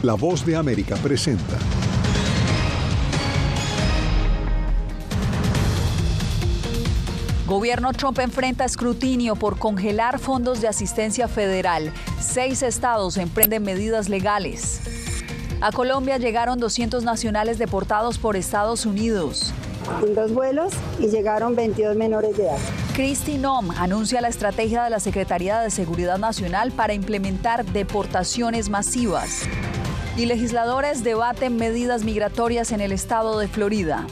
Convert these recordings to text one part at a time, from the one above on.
La Voz de América presenta. Gobierno Trump enfrenta escrutinio por congelar fondos de asistencia federal. 6 estados emprenden medidas legales. A Colombia llegaron 200 nacionales deportados por Estados Unidos. En 2 vuelos y llegaron 22 menores de edad. Kristi Noem anuncia la estrategia de la Secretaría de Seguridad Nacional para implementar deportaciones masivas. Y legisladores debaten medidas migratorias en el estado de Florida.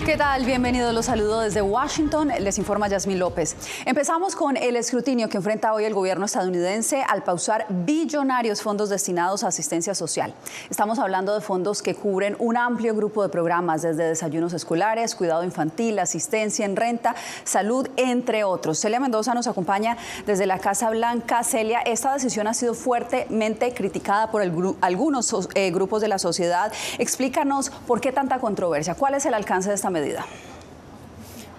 ¿Qué tal? Bienvenidos, los saludo desde Washington, les informa Yasmín López. Empezamos con el escrutinio que enfrenta hoy el gobierno estadounidense al pausar billonarios fondos destinados a asistencia social. Estamos hablando de fondos que cubren un amplio grupo de programas, desde desayunos escolares, cuidado infantil, asistencia en renta, salud, entre otros. Celia Mendoza nos acompaña desde la Casa Blanca. Celia, esta decisión ha sido fuertemente criticada por algunos grupos de la sociedad. Explícanos por qué tanta controversia, cuál es el alcance de esta medida.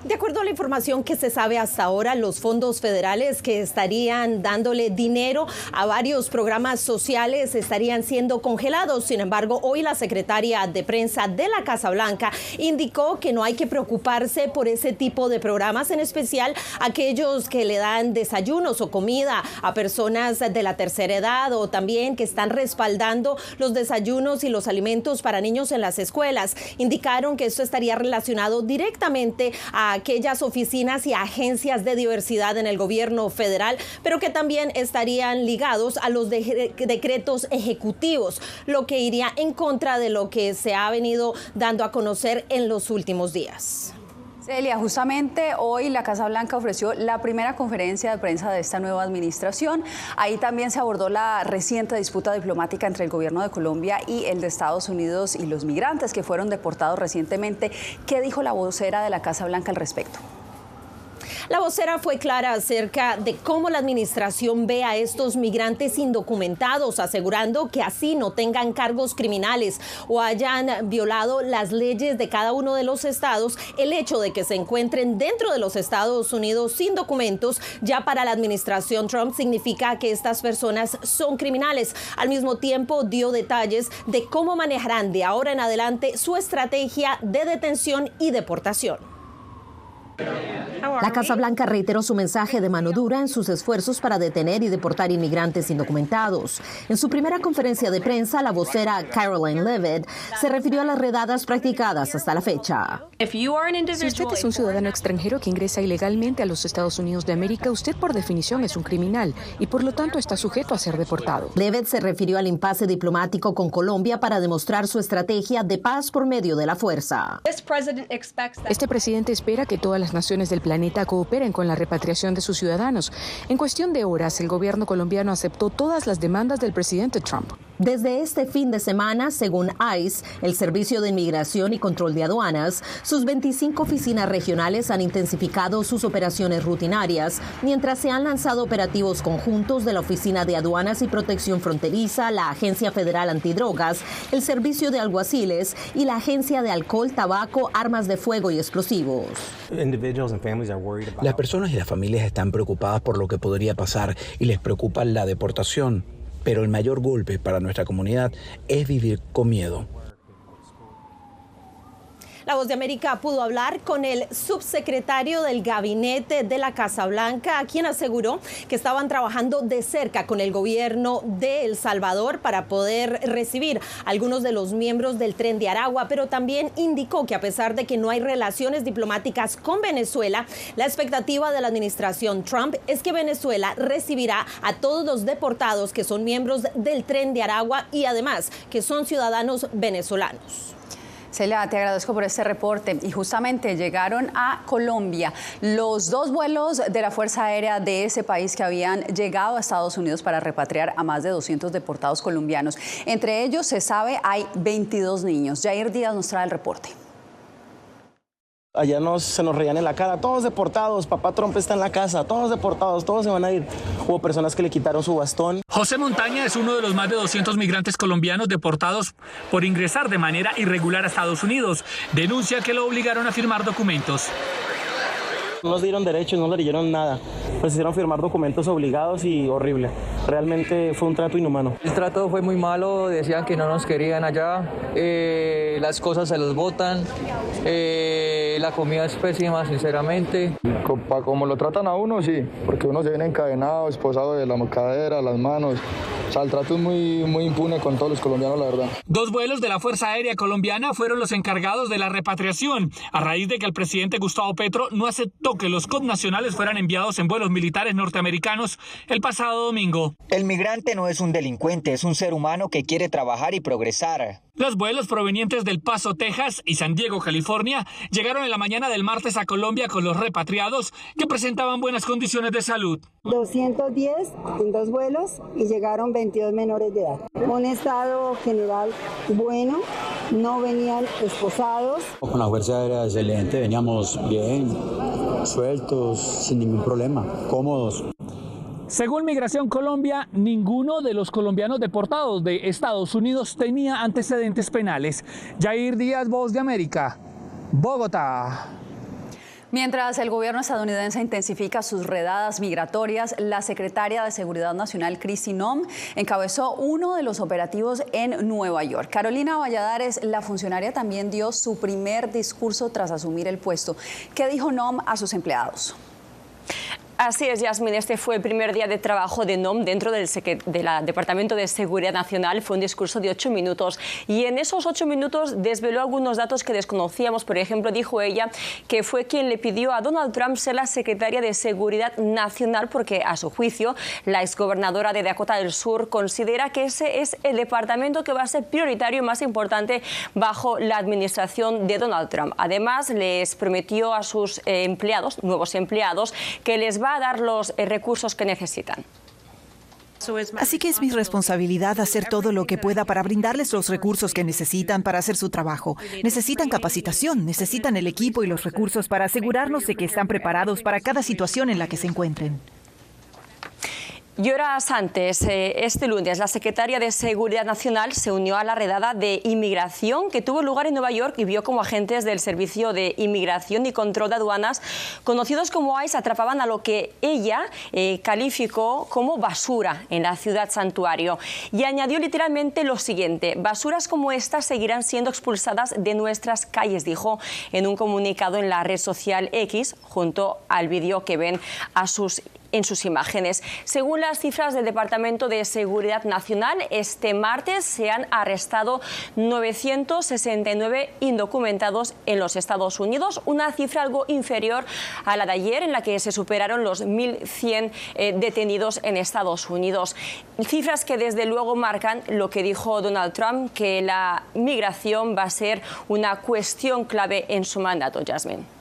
De acuerdo a la información que se sabe hasta ahora, los fondos federales que estarían dándole dinero a varios programas sociales estarían siendo congelados. Sin embargo, hoy la secretaria de prensa de la Casa Blanca indicó que no hay que preocuparse por ese tipo de programas, en especial aquellos que le dan desayunos o comida a personas de la tercera edad, o también que están respaldando los desayunos y los alimentos para niños en las escuelas. Indicaron que esto estaría relacionado directamente a aquellas oficinas y agencias de diversidad en el gobierno federal, pero que también estarían ligados a los decretos ejecutivos, lo que iría en contra de lo que se ha venido dando a conocer en los últimos días. Celia, justamente hoy la Casa Blanca ofreció la primera conferencia de prensa de esta nueva administración. Ahí también se abordó la reciente disputa diplomática entre el gobierno de Colombia y el de Estados Unidos y los migrantes que fueron deportados recientemente. ¿Qué dijo la vocera de la Casa Blanca al respecto? La vocera fue clara acerca de cómo la administración ve a estos migrantes indocumentados, asegurando que así no tengan cargos criminales o hayan violado las leyes de cada uno de los estados. El hecho de que se encuentren dentro de los Estados Unidos sin documentos, ya para la administración Trump significa que estas personas son criminales. Al mismo tiempo dio detalles de cómo manejarán de ahora en adelante su estrategia de detención y deportación. La Casa Blanca reiteró su mensaje de mano dura en sus esfuerzos para detener y deportar inmigrantes indocumentados. En su primera conferencia de prensa, la vocera Karoline Leavitt se refirió a las redadas practicadas hasta la fecha. Si usted es un ciudadano extranjero que ingresa ilegalmente a los Estados Unidos de América, usted por definición es un criminal y por lo tanto está sujeto a ser deportado. Leavitt se refirió al impasse diplomático con Colombia para demostrar su estrategia de paz por medio de la fuerza. Este presidente espera que todas las naciones del planeta cooperen con la repatriación de sus ciudadanos. En cuestión de horas, el gobierno colombiano aceptó todas las demandas del presidente Trump. Desde este fin de semana, según ICE, el Servicio de Inmigración y Control de Aduanas, sus 25 oficinas regionales han intensificado sus operaciones rutinarias, mientras se han lanzado operativos conjuntos de la Oficina de Aduanas y Protección Fronteriza, la Agencia Federal Antidrogas, el Servicio de Alguaciles y la Agencia de Alcohol, Tabaco, Armas de Fuego y Explosivos. Las personas y las familias están preocupadas por lo que podría pasar y les preocupa la deportación. Pero el mayor golpe para nuestra comunidad es vivir con miedo. La Voz de América pudo hablar con el subsecretario del gabinete de la Casa Blanca, quien aseguró que estaban trabajando de cerca con el gobierno de El Salvador para poder recibir a algunos de los miembros del Tren de Aragua, pero también indicó que a pesar de que no hay relaciones diplomáticas con Venezuela, la expectativa de la administración Trump es que Venezuela recibirá a todos los deportados que son miembros del Tren de Aragua y además que son ciudadanos venezolanos. Celia, te agradezco por este reporte. Y justamente llegaron a Colombia los 2 vuelos de la Fuerza Aérea de ese país que habían llegado a Estados Unidos para repatriar a más de 200 deportados colombianos. Entre ellos, se sabe, hay 22 niños. Jair Díaz nos trae el reporte. Allá se nos reían en la cara, todos deportados, papá Trump está en la casa, todos deportados, todos se van a ir. Hubo personas que le quitaron su bastón. José Montaña es uno de los más de 200 migrantes colombianos deportados por ingresar de manera irregular a Estados Unidos. Denuncia que lo obligaron a firmar documentos. No nos dieron derechos, no le dieron nada. nos hicieron firmar documentos obligados y horrible. Realmente fue un trato inhumano. El trato fue muy malo, decían que no nos querían allá, las cosas se los botan, la comida es pésima, sinceramente. Como lo tratan a uno, sí, porque uno se viene encadenado, esposado de la cadera, las manos. O sea, el trato es muy impune con todos los colombianos, la verdad. 2 vuelos de la Fuerza Aérea Colombiana fueron los encargados de la repatriación, a raíz de que el presidente Gustavo Petro no aceptó que los connacionales fueran enviados en vuelos militares norteamericanos el pasado domingo. El migrante no es un delincuente, es un ser humano que quiere trabajar y progresar. Los vuelos provenientes del Paso, Texas y San Diego, California, llegaron en la mañana del martes a Colombia con los repatriados que presentaban buenas condiciones de salud. 210 en 2 vuelos y llegaron 22 menores de edad. Un estado general bueno, no venían esposados. Con la Fuerza Aérea excelente, veníamos bien, sueltos, sin ningún problema, cómodos. Según Migración Colombia, ninguno de los colombianos deportados de Estados Unidos tenía antecedentes penales. Yair Díaz, Voz de América, Bogotá. Mientras el gobierno estadounidense intensifica sus redadas migratorias, la secretaria de Seguridad Nacional, Kristi Noem, encabezó uno de los operativos en Nueva York. Carolina Valladares, la funcionaria, también dio su primer discurso tras asumir el puesto. ¿Qué dijo Noem a sus empleados? Así es, Yasmin, este fue el primer día de trabajo de Noem dentro del Departamento de Seguridad Nacional. Fue un discurso de 8 minutos y en esos 8 minutos desveló algunos datos que desconocíamos. Por ejemplo, dijo ella que fue quien le pidió a Donald Trump ser la secretaria de Seguridad Nacional porque, a su juicio, la exgobernadora de Dakota del Sur considera que ese es el departamento que va a ser prioritario y más importante bajo la administración de Donald Trump. Además, les prometió a sus empleados, nuevos empleados, que les va a dar los recursos que necesitan. Así que es mi responsabilidad hacer todo lo que pueda para brindarles los recursos que necesitan para hacer su trabajo. Necesitan capacitación, necesitan el equipo y los recursos para asegurarnos de que están preparados para cada situación en la que se encuentren. Y horas antes, este lunes, la secretaria de Seguridad Nacional se unió a la redada de inmigración que tuvo lugar en Nueva York y vio como agentes del Servicio de Inmigración y Control de Aduanas, conocidos como ICE, atrapaban a lo que ella calificó como basura en la ciudad santuario. Y añadió literalmente lo siguiente: basuras como estas seguirán siendo expulsadas de nuestras calles, dijo en un comunicado en la red social X, junto al vídeo que ven en sus imágenes. Según las cifras del Departamento de Seguridad Nacional, este martes se han arrestado 969 indocumentados en los Estados Unidos, una cifra algo inferior a la de ayer, en la que se superaron los 1.100 detenidos en Estados Unidos. Cifras que desde luego marcan lo que dijo Donald Trump, que la migración va a ser una cuestión clave en su mandato. Yasmin.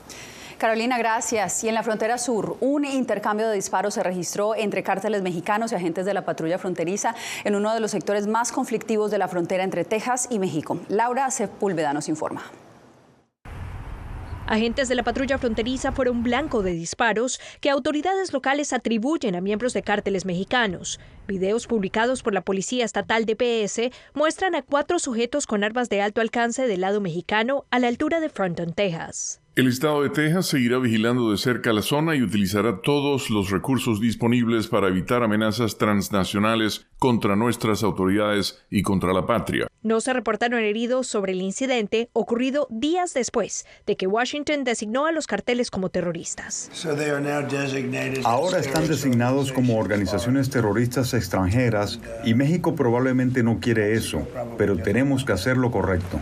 Carolina, gracias. Y en la frontera sur, un intercambio de disparos se registró entre cárteles mexicanos y agentes de la patrulla fronteriza en uno de los sectores más conflictivos de la frontera entre Texas y México. Laura Sepúlveda nos informa. Agentes de la patrulla fronteriza fueron blanco de disparos que autoridades locales atribuyen a miembros de cárteles mexicanos. Videos publicados por la Policía Estatal de PS muestran a 4 sujetos con armas de alto alcance del lado mexicano a la altura de Fronton, Texas. El estado de Texas seguirá vigilando de cerca la zona y utilizará todos los recursos disponibles para evitar amenazas transnacionales contra nuestras autoridades y contra la patria. No se reportaron heridos sobre el incidente ocurrido días después de que Washington designó a los carteles como terroristas. Ahora están designados como organizaciones terroristas extranjeras y México probablemente no quiere eso, pero tenemos que hacer lo correcto.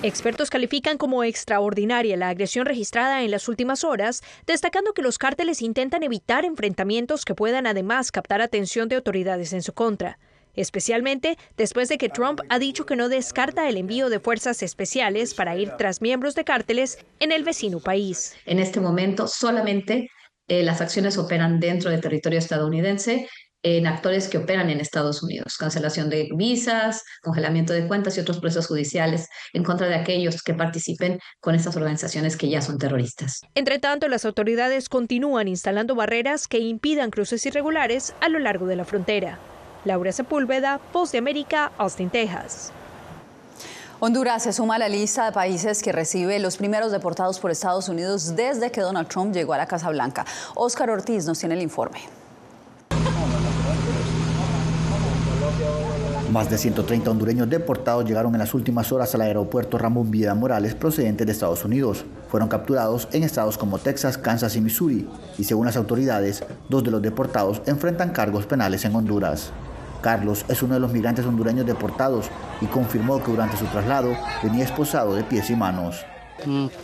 Expertos califican como extraordinaria la agresión registrada en las últimas horas, destacando que los cárteles intentan evitar enfrentamientos que puedan además captar atención de autoridades en su contra, especialmente después de que Trump ha dicho que no descarta el envío de fuerzas especiales para ir tras miembros de cárteles en el vecino país. En este momento solamente las acciones operan dentro del territorio estadounidense en actores que operan en Estados Unidos, cancelación de visas, congelamiento de cuentas y otros procesos judiciales en contra de aquellos que participen con estas organizaciones que ya son terroristas. Entre tanto, las autoridades continúan instalando barreras que impidan cruces irregulares a lo largo de la frontera. Laura Sepúlveda, Voz de América, Austin, Texas. Honduras se suma a la lista de países que recibe los primeros deportados por Estados Unidos desde que Donald Trump llegó a la Casa Blanca. Óscar Ortiz nos tiene el informe. Más de 130 hondureños deportados llegaron en las últimas horas al aeropuerto Ramón Villa Morales procedentes de Estados Unidos. Fueron capturados en estados como Texas, Kansas y Missouri. Y según las autoridades, 2 de los deportados enfrentan cargos penales en Honduras. Carlos es uno de los migrantes hondureños deportados y confirmó que durante su traslado venía esposado de pies y manos.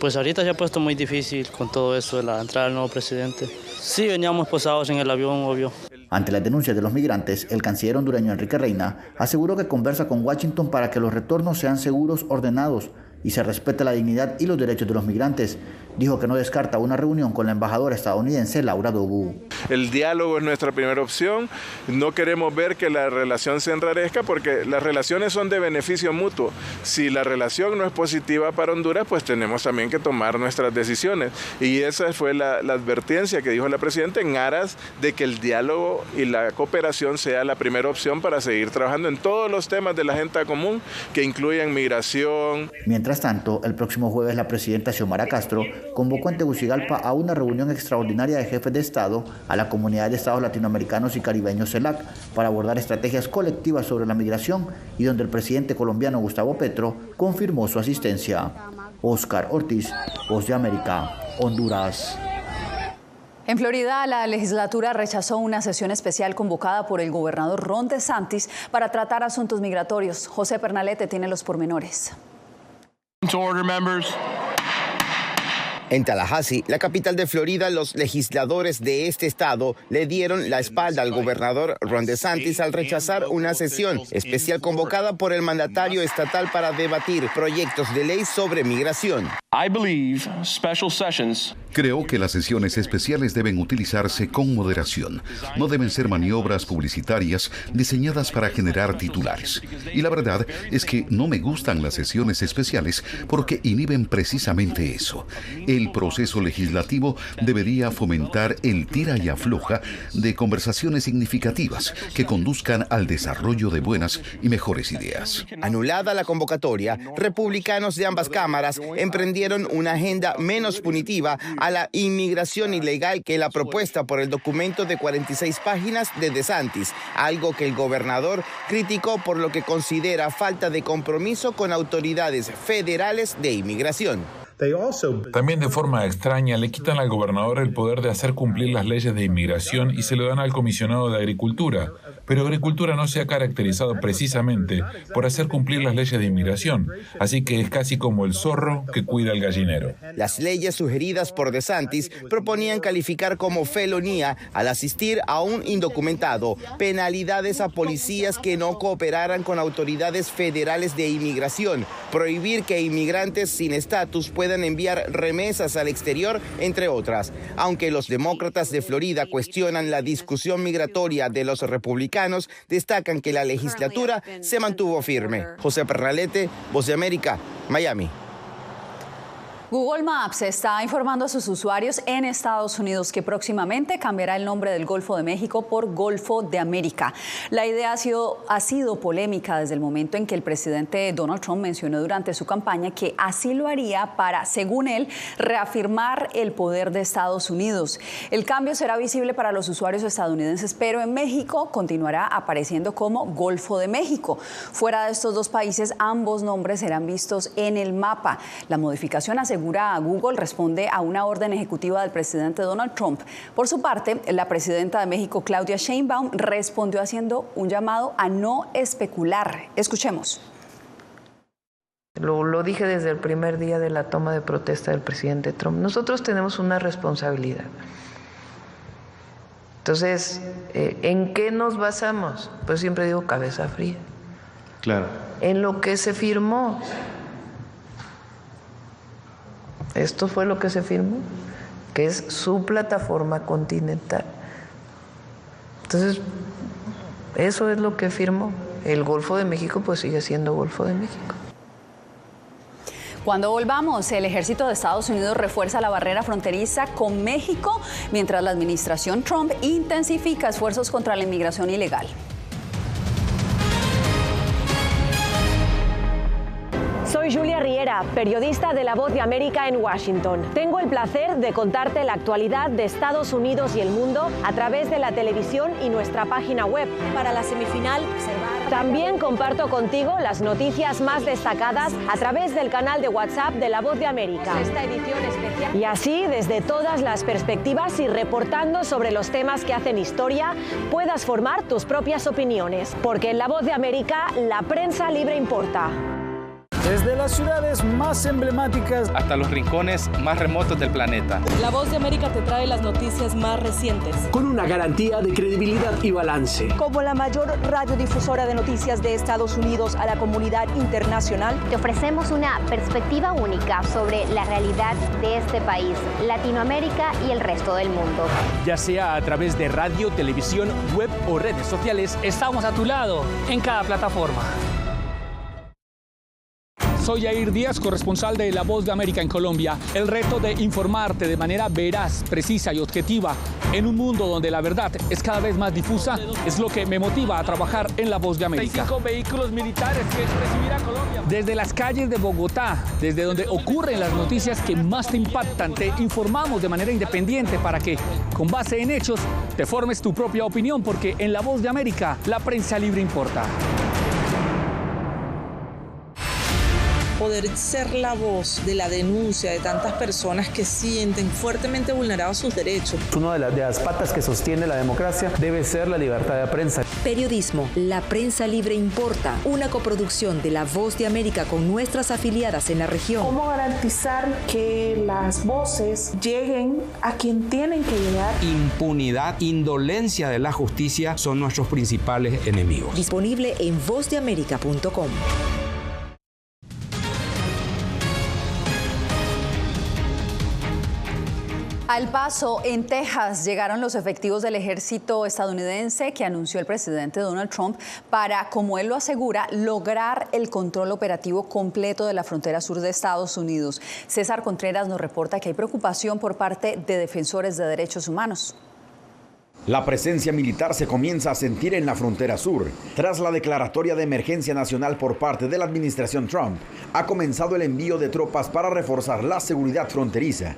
Pues ahorita se ha puesto muy difícil con todo eso de la entrada del nuevo presidente. Sí, veníamos esposados en el avión, obvio. Ante las denuncias de los migrantes, el canciller hondureño Enrique Reina aseguró que conversa con Washington para que los retornos sean seguros, ordenados y se respete la dignidad y los derechos de los migrantes. Dijo que no descarta una reunión con la embajadora estadounidense Laura Dogu. El diálogo es nuestra primera opción. No queremos ver que la relación se enrarezca porque las relaciones son de beneficio mutuo. Si la relación no es positiva para Honduras, pues tenemos también que tomar nuestras decisiones. Y esa fue la advertencia que dijo la presidenta en aras de que el diálogo y la cooperación sea la primera opción para seguir trabajando en todos los temas de la agenda común que incluyen migración. Mientras tanto, el próximo jueves la presidenta Xiomara Castro convocó en Tegucigalpa a una reunión extraordinaria de jefes de Estado a la Comunidad de Estados Latinoamericanos y Caribeños CELAC para abordar estrategias colectivas sobre la migración y donde el presidente colombiano Gustavo Petro confirmó su asistencia. Óscar Ortiz, Voz de América, Honduras. En Florida, la legislatura rechazó una sesión especial convocada por el gobernador Ron DeSantis para tratar asuntos migratorios. José Pernalete tiene los pormenores. En Tallahassee, la capital de Florida, los legisladores de este estado le dieron la espalda al gobernador Ron DeSantis al rechazar una sesión especial convocada por el mandatario estatal para debatir proyectos de ley sobre migración. Creo que las sesiones especiales deben utilizarse con moderación. No deben ser maniobras publicitarias diseñadas para generar titulares. Y la verdad es que no me gustan las sesiones especiales porque inhiben precisamente eso. El proceso legislativo debería fomentar el tira y afloja de conversaciones significativas que conduzcan al desarrollo de buenas y mejores ideas. Anulada la convocatoria, republicanos de ambas cámaras emprendieron una agenda menos punitiva a la inmigración ilegal que la propuesta por el documento de 46 páginas de DeSantis, algo que el gobernador criticó por lo que considera falta de compromiso con autoridades federales de inmigración. También de forma extraña le quitan al gobernador el poder de hacer cumplir las leyes de inmigración y se lo dan al comisionado de Agricultura. Pero Agricultura no se ha caracterizado precisamente por hacer cumplir las leyes de inmigración, así que es casi como el zorro que cuida al gallinero. Las leyes sugeridas por DeSantis proponían calificar como felonía al asistir a un indocumentado, penalidades a policías que no cooperaran con autoridades federales de inmigración, prohibir que inmigrantes sin estatus puedan enviar remesas al exterior, entre otras. Aunque los demócratas de Florida cuestionan la discusión migratoria de los republicanos, destacan que la legislatura se mantuvo firme. José Pernalete, Voz de América, Miami. Google Maps está informando a sus usuarios en Estados Unidos que próximamente cambiará el nombre del Golfo de México por Golfo de América. La idea ha sido polémica desde el momento en que el presidente Donald Trump mencionó durante su campaña que así lo haría para, según él, reafirmar el poder de Estados Unidos. El cambio será visible para los usuarios estadounidenses, pero en México continuará apareciendo como Golfo de México. Fuera de estos dos países, ambos nombres serán vistos en el mapa. La modificación asegura a Google responde a una orden ejecutiva del presidente Donald Trump. Por su parte, la presidenta de México, Claudia Sheinbaum, respondió haciendo un llamado a no especular. Escuchemos. Lo dije desde el primer día de la toma de protesta del presidente Trump. Nosotros tenemos una responsabilidad. Entonces, ¿en qué nos basamos? Pues siempre digo cabeza fría. Claro. En lo que se firmó. Esto fue lo que se firmó, que es su plataforma continental. Entonces, eso es lo que firmó. El Golfo de México pues sigue siendo Golfo de México. Cuando volvamos, el ejército de Estados Unidos refuerza la barrera fronteriza con México, mientras la administración Trump intensifica esfuerzos contra la inmigración ilegal. Soy Julia Riera, periodista de La Voz de América en Washington. Tengo el placer de contarte la actualidad de Estados Unidos y el mundo a través de la televisión y nuestra página web. Para la semifinal, también comparto contigo las noticias más destacadas a través del canal de WhatsApp de La Voz de América. Esta edición especial. Y así, desde todas las perspectivas y reportando sobre los temas que hacen historia, puedas formar tus propias opiniones. Porque en La Voz de América, la prensa libre importa. Desde las ciudades más emblemáticas hasta los rincones más remotos del planeta. La Voz de América te trae las noticias más recientes. Con una garantía de credibilidad y balance. Como la mayor radiodifusora de noticias de Estados Unidos a la comunidad internacional, te ofrecemos una perspectiva única sobre la realidad de este país, Latinoamérica y el resto del mundo. Ya sea a través de radio, televisión, web o redes sociales, estamos a tu lado en cada plataforma. Soy Yair Díaz, corresponsal de La Voz de América en Colombia. El reto de informarte de manera veraz, precisa y objetiva en un mundo donde la verdad es cada vez más difusa es lo que me motiva a trabajar en La Voz de América. 5 vehículos militares que recibirá Colombia. Desde las calles de Bogotá, desde donde ocurren las noticias que más te impactan, te informamos de manera independiente para que, con base en hechos, te formes tu propia opinión, porque en La Voz de América la prensa libre importa. Poder ser la voz de la denuncia de tantas personas que sienten fuertemente vulnerados sus derechos. Una de las patas que sostiene la democracia debe ser la libertad de prensa. Periodismo, la prensa libre importa. Una coproducción de La Voz de América con nuestras afiliadas en la región. ¿Cómo garantizar que las voces lleguen a quien tienen que llegar? Impunidad, indolencia de la justicia son nuestros principales enemigos. Disponible en vozdeamerica.com. A El Paso, en Texas, llegaron los efectivos del ejército estadounidense que anunció el presidente Donald Trump para, como él lo asegura, lograr el control operativo completo de la frontera sur de Estados Unidos. César Contreras nos reporta que hay preocupación por parte de defensores de derechos humanos. La presencia militar se comienza a sentir en la frontera sur. Tras la declaratoria de emergencia nacional por parte de la administración Trump, ha comenzado el envío de tropas para reforzar la seguridad fronteriza.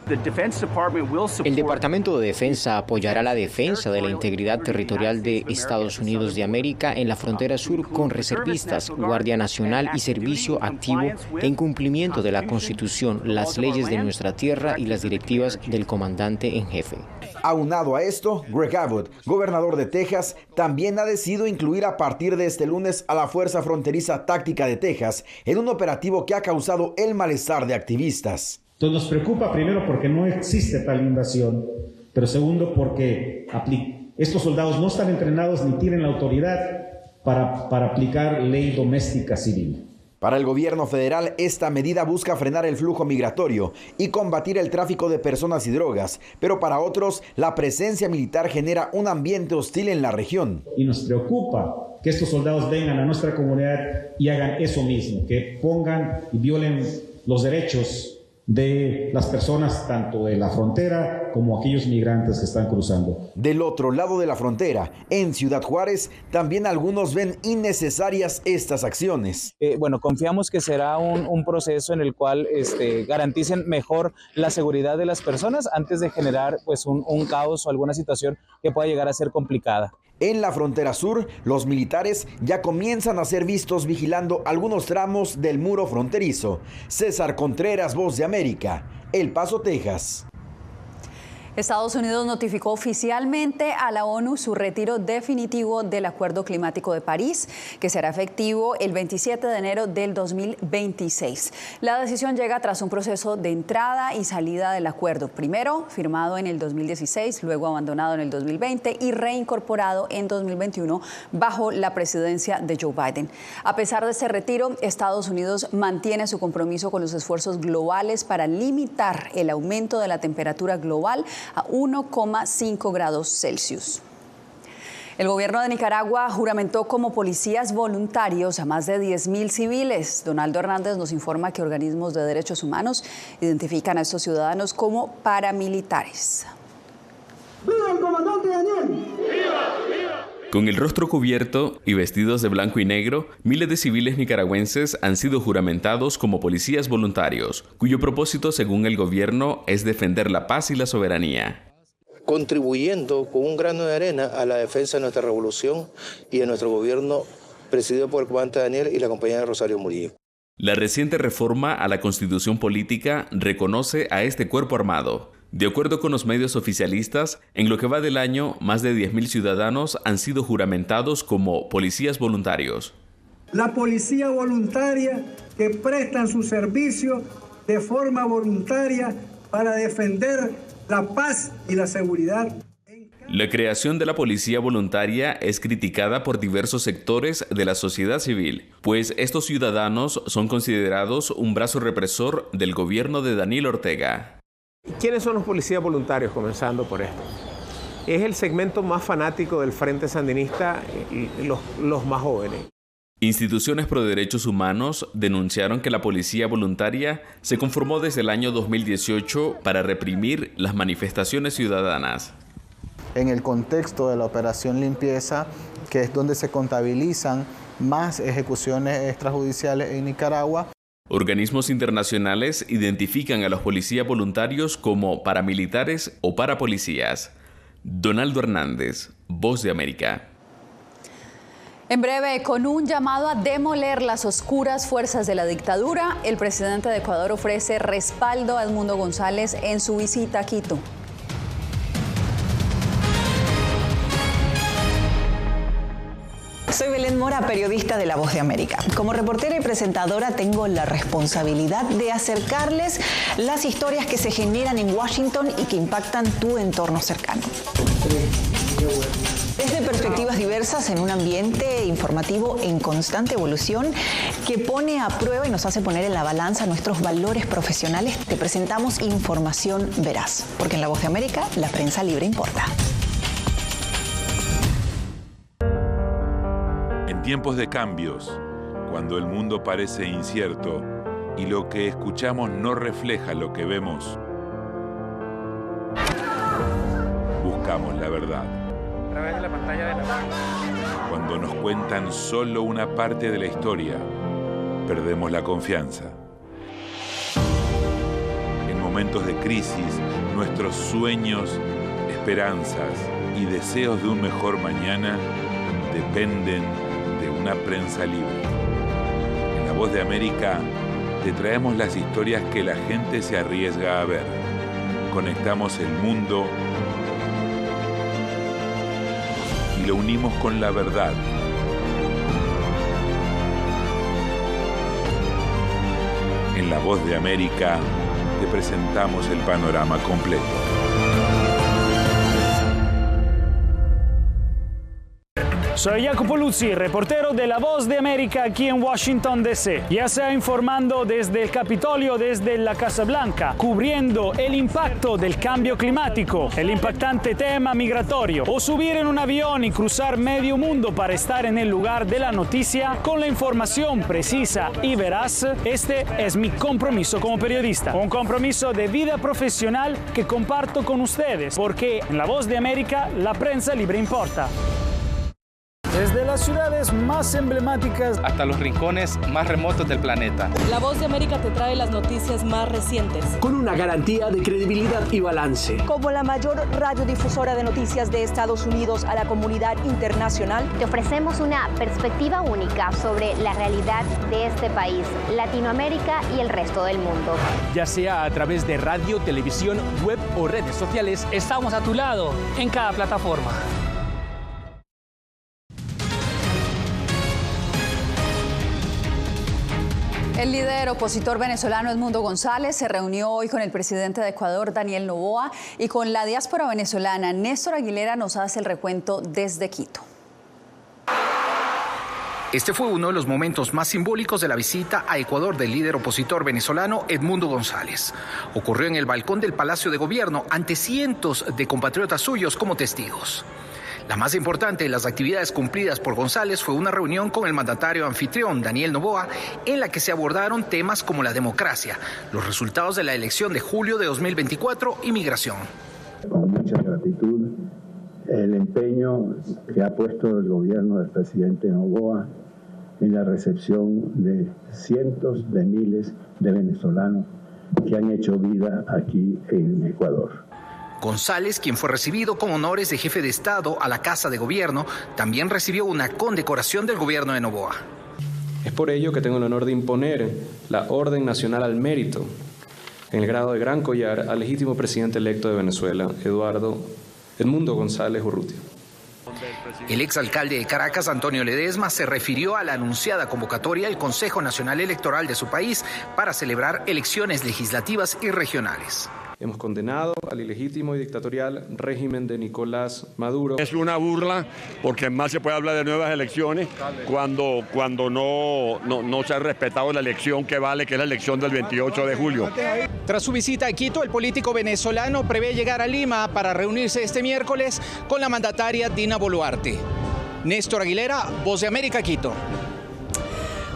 El Departamento de Defensa apoyará la defensa de la integridad territorial de Estados Unidos de América en la frontera sur con reservistas, Guardia Nacional y servicio activo en cumplimiento de la Constitución, las leyes de nuestra tierra y las directivas del comandante en jefe. Aunado a esto, Greg Abbott, gobernador de Texas, también ha decidido incluir a partir de este lunes a la Fuerza Fronteriza Táctica de Texas en un operativo que ha causado el malestar de activistas. Entonces nos preocupa primero porque no existe tal invasión, pero segundo porque estos soldados no están entrenados ni tienen la autoridad para aplicar ley doméstica civil. Para el gobierno federal, esta medida busca frenar el flujo migratorio y combatir el tráfico de personas y drogas, pero para otros, la presencia militar genera un ambiente hostil en la región. Y nos preocupa que estos soldados vengan a nuestra comunidad y hagan eso mismo, que pongan y violen los derechos de las personas, tanto de la frontera como aquellos migrantes que están cruzando. Del otro lado de la frontera, en Ciudad Juárez, también algunos ven innecesarias estas acciones. Confiamos que será un proceso en el cual garanticen mejor la seguridad de las personas antes de generar un caos o alguna situación que pueda llegar a ser complicada. En la frontera sur, los militares ya comienzan a ser vistos vigilando algunos tramos del muro fronterizo. César Contreras, Voz de América, El Paso, Texas. Estados Unidos notificó oficialmente a la ONU su retiro definitivo del Acuerdo Climático de París, que será efectivo el 27 de enero del 2026. La decisión llega tras un proceso de entrada y salida del acuerdo, primero firmado en el 2016, luego abandonado en el 2020 y reincorporado en 2021 bajo la presidencia de Joe Biden. A pesar de este retiro, Estados Unidos mantiene su compromiso con los esfuerzos globales para limitar el aumento de la temperatura global a 1,5 grados Celsius. El gobierno de Nicaragua juramentó como policías voluntarios a más de 10.000 civiles. Donaldo Hernández nos informa que organismos de derechos humanos identifican a estos ciudadanos como paramilitares. ¡Viva el comandante Daniel! ¡Viva! ¡Viva! Con el rostro cubierto y vestidos de blanco y negro, miles de civiles nicaragüenses han sido juramentados como policías voluntarios, cuyo propósito, según el gobierno, es defender la paz y la soberanía. Contribuyendo con un grano de arena a la defensa de nuestra revolución y de nuestro gobierno presidido por el comandante Daniel y la compañera Rosario Murillo. La reciente reforma a la Constitución Política reconoce a este cuerpo armado. De acuerdo con los medios oficialistas, en lo que va del año, más de 10.000 ciudadanos han sido juramentados como policías voluntarios. La policía voluntaria que prestan su servicio de forma voluntaria para defender la paz y la seguridad. La creación de la policía voluntaria es criticada por diversos sectores de la sociedad civil, pues estos ciudadanos son considerados un brazo represor del gobierno de Daniel Ortega. ¿Quiénes son los policías voluntarios? Comenzando por esto. Es el segmento más fanático del Frente Sandinista y los más jóvenes. Instituciones pro derechos humanos denunciaron que la policía voluntaria se conformó desde el año 2018 para reprimir las manifestaciones ciudadanas. En el contexto de la operación limpieza, que es donde se contabilizan más ejecuciones extrajudiciales en Nicaragua. Organismos internacionales identifican a los policías voluntarios como paramilitares o parapolicías. Donaldo Hernández, Voz de América. En breve, con un llamado a demoler las oscuras fuerzas de la dictadura, el presidente de Ecuador ofrece respaldo a Edmundo González en su visita a Quito. Soy Belén Mora, periodista de La Voz de América. Como reportera y presentadora tengo la responsabilidad de acercarles las historias que se generan en Washington y que impactan tu entorno cercano. Desde perspectivas diversas en un ambiente informativo en constante evolución que pone a prueba y nos hace poner en la balanza nuestros valores profesionales, te presentamos información veraz. Porque en La Voz de América, la prensa libre importa. En tiempos de cambios, cuando el mundo parece incierto y lo que escuchamos no refleja lo que vemos, buscamos la verdad. A través de la pantalla de la... Cuando nos cuentan solo una parte de la historia, perdemos la confianza. En momentos de crisis, nuestros sueños, esperanzas y deseos de un mejor mañana dependen de una prensa libre. En La Voz de América te traemos las historias que la gente se arriesga a ver. Conectamos el mundo y lo unimos con la verdad. En La Voz de América te presentamos el panorama completo. Soy Jacopo Luzzi, reportero de La Voz de América aquí en Washington, D.C. Ya sea informando desde el Capitolio, desde la Casa Blanca, cubriendo el impacto del cambio climático, el impactante tema migratorio, o subir en un avión y cruzar medio mundo para estar en el lugar de la noticia con la información precisa y veraz, este es mi compromiso como periodista. Un compromiso de vida profesional que comparto con ustedes, porque en La Voz de América la prensa libre importa. Desde las ciudades más emblemáticas hasta los rincones más remotos del planeta. La Voz de América te trae las noticias más recientes. Con una garantía de credibilidad y balance. Como la mayor radiodifusora de noticias de Estados Unidos a la comunidad internacional, te ofrecemos una perspectiva única sobre la realidad de este país, Latinoamérica y el resto del mundo. Ya sea a través de radio, televisión, web o redes sociales, estamos a tu lado en cada plataforma. El líder opositor venezolano Edmundo González se reunió hoy con el presidente de Ecuador, Daniel Noboa, y con la diáspora venezolana. Néstor Aguilera nos hace el recuento desde Quito. Este fue uno de los momentos más simbólicos de la visita a Ecuador del líder opositor venezolano Edmundo González. Ocurrió en el balcón del Palacio de Gobierno ante cientos de compatriotas suyos como testigos. La más importante de las actividades cumplidas por González fue una reunión con el mandatario anfitrión, Daniel Noboa, en la que se abordaron temas como la democracia, los resultados de la elección de julio de 2024 y migración. Con mucha gratitud el empeño que ha puesto el gobierno del presidente Noboa en la recepción de cientos de miles de venezolanos que han hecho vida aquí en Ecuador. González, quien fue recibido con honores de jefe de Estado a la Casa de Gobierno, también recibió una condecoración del gobierno de Noboa. Es por ello que tengo el honor de imponer la Orden Nacional al Mérito, en el grado de Gran Collar, al legítimo presidente electo de Venezuela, Eduardo Edmundo González Urrutia. El exalcalde de Caracas, Antonio Ledesma, se refirió a la anunciada convocatoria del Consejo Nacional Electoral de su país para celebrar elecciones legislativas y regionales. Hemos condenado al ilegítimo y dictatorial régimen de Nicolás Maduro. Es una burla porque más se puede hablar de nuevas elecciones cuando no se ha respetado la elección que vale, que es la elección del 28 de julio. Tras su visita a Quito, el político venezolano prevé llegar a Lima para reunirse este miércoles con la mandataria Dina Boluarte. Néstor Aguilera, Voz de América, Quito.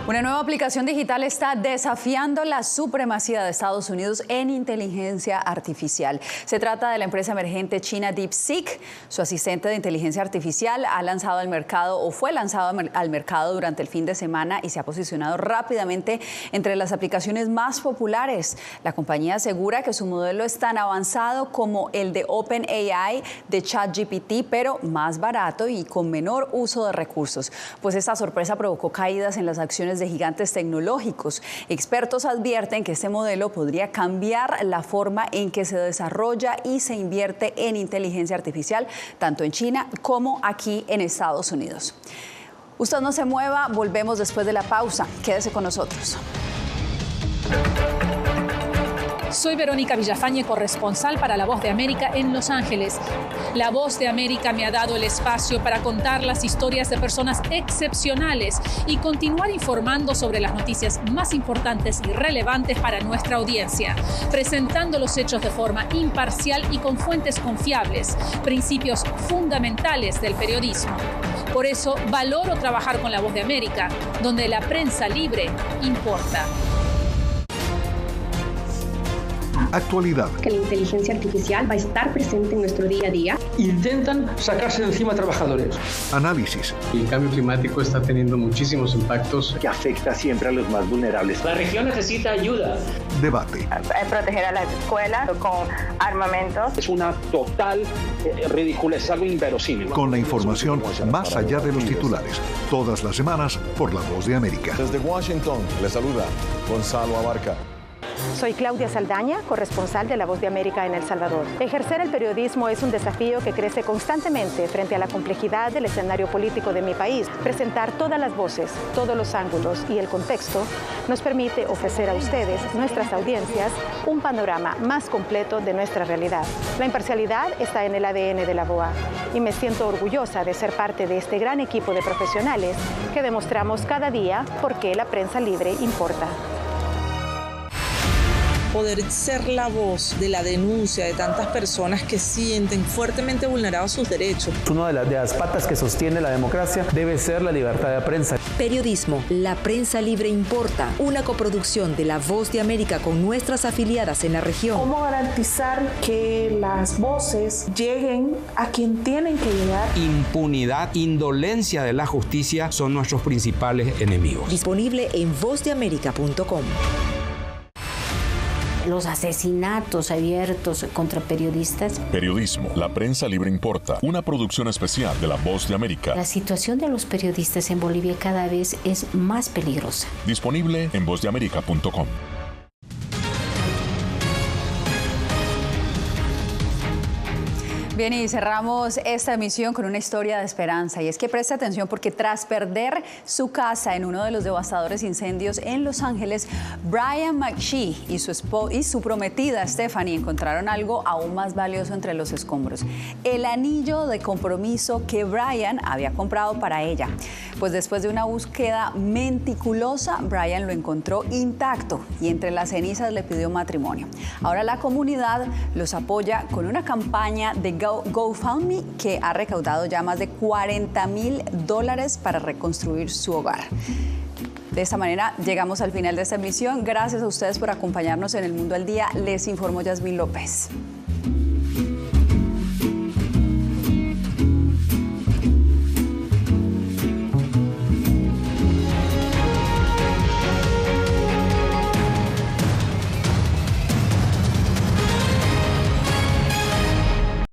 Una nueva aplicación digital está desafiando la supremacía de Estados Unidos en inteligencia artificial. Se trata de la empresa emergente china DeepSeek. Su asistente de inteligencia artificial ha lanzado al mercado o fue lanzado al mercado durante el fin de semana y se ha posicionado rápidamente entre las aplicaciones más populares. La compañía asegura que su modelo es tan avanzado como el de OpenAI de ChatGPT, pero más barato y con menor uso de recursos. Pues esta sorpresa provocó caídas en las acciones de gigantes tecnológicos. Expertos advierten que este modelo podría cambiar la forma en que se desarrolla y se invierte en inteligencia artificial, tanto en China como aquí en Estados Unidos. Usted no se mueva, volvemos después de la pausa. Quédese con nosotros. Soy Verónica Villafañe, corresponsal para La Voz de América en Los Ángeles. La Voz de América me ha dado el espacio para contar las historias de personas excepcionales y continuar informando sobre las noticias más importantes y relevantes para nuestra audiencia, presentando los hechos de forma imparcial y con fuentes confiables, principios fundamentales del periodismo. Por eso valoro trabajar con La Voz de América, donde la prensa libre importa. Actualidad. Que la inteligencia artificial va a estar presente en nuestro día a día. Intentan sacarse de encima a trabajadores. Análisis. El cambio climático está teniendo muchísimos impactos que afecta siempre a los más vulnerables. La región necesita ayuda. Debate. Proteger a las escuelas con armamentos. Es una total ridiculez, algo inverosímil. Con la información más allá de los titulares. Todas las semanas por La Voz de América. Desde Washington, les saluda Gonzalo Abarca. Soy Claudia Saldaña, corresponsal de La Voz de América en El Salvador. Ejercer el periodismo es un desafío que crece constantemente frente a la complejidad del escenario político de mi país. Presentar todas las voces, todos los ángulos y el contexto nos permite ofrecer a ustedes, nuestras audiencias, un panorama más completo de nuestra realidad. La imparcialidad está en el ADN de la VOA y me siento orgullosa de ser parte de este gran equipo de profesionales que demostramos cada día por qué la prensa libre importa. Poder ser la voz de la denuncia de tantas personas que sienten fuertemente vulnerados sus derechos. Una de las patas que sostiene la democracia debe ser la libertad de prensa. Periodismo, la prensa libre importa. Una coproducción de La Voz de América con nuestras afiliadas en la región. ¿Cómo garantizar que las voces lleguen a quien tienen que llegar? Impunidad, indolencia de la justicia son nuestros principales enemigos. Disponible en vozdeamerica.com. Los asesinatos abiertos contra periodistas. Periodismo, la prensa libre importa. Una producción especial de La Voz de América. La situación de los periodistas en Bolivia cada vez es más peligrosa. Disponible en vozdeamerica.com. Bien, y cerramos esta emisión con una historia de esperanza, y es que preste atención porque tras perder su casa en uno de los devastadores incendios en Los Ángeles, Brian McShee y su prometida Stephanie encontraron algo aún más valioso entre los escombros: el anillo de compromiso que Brian había comprado para ella. Pues después de una búsqueda meticulosa, Brian lo encontró intacto y entre las cenizas le pidió matrimonio. Ahora la comunidad los apoya con una campaña de GoFundMe que ha recaudado ya más de $40,000 para reconstruir su hogar. De esta manera llegamos al final de esta emisión. Gracias a ustedes por acompañarnos en El Mundo al Día. Les informó Yasmín López.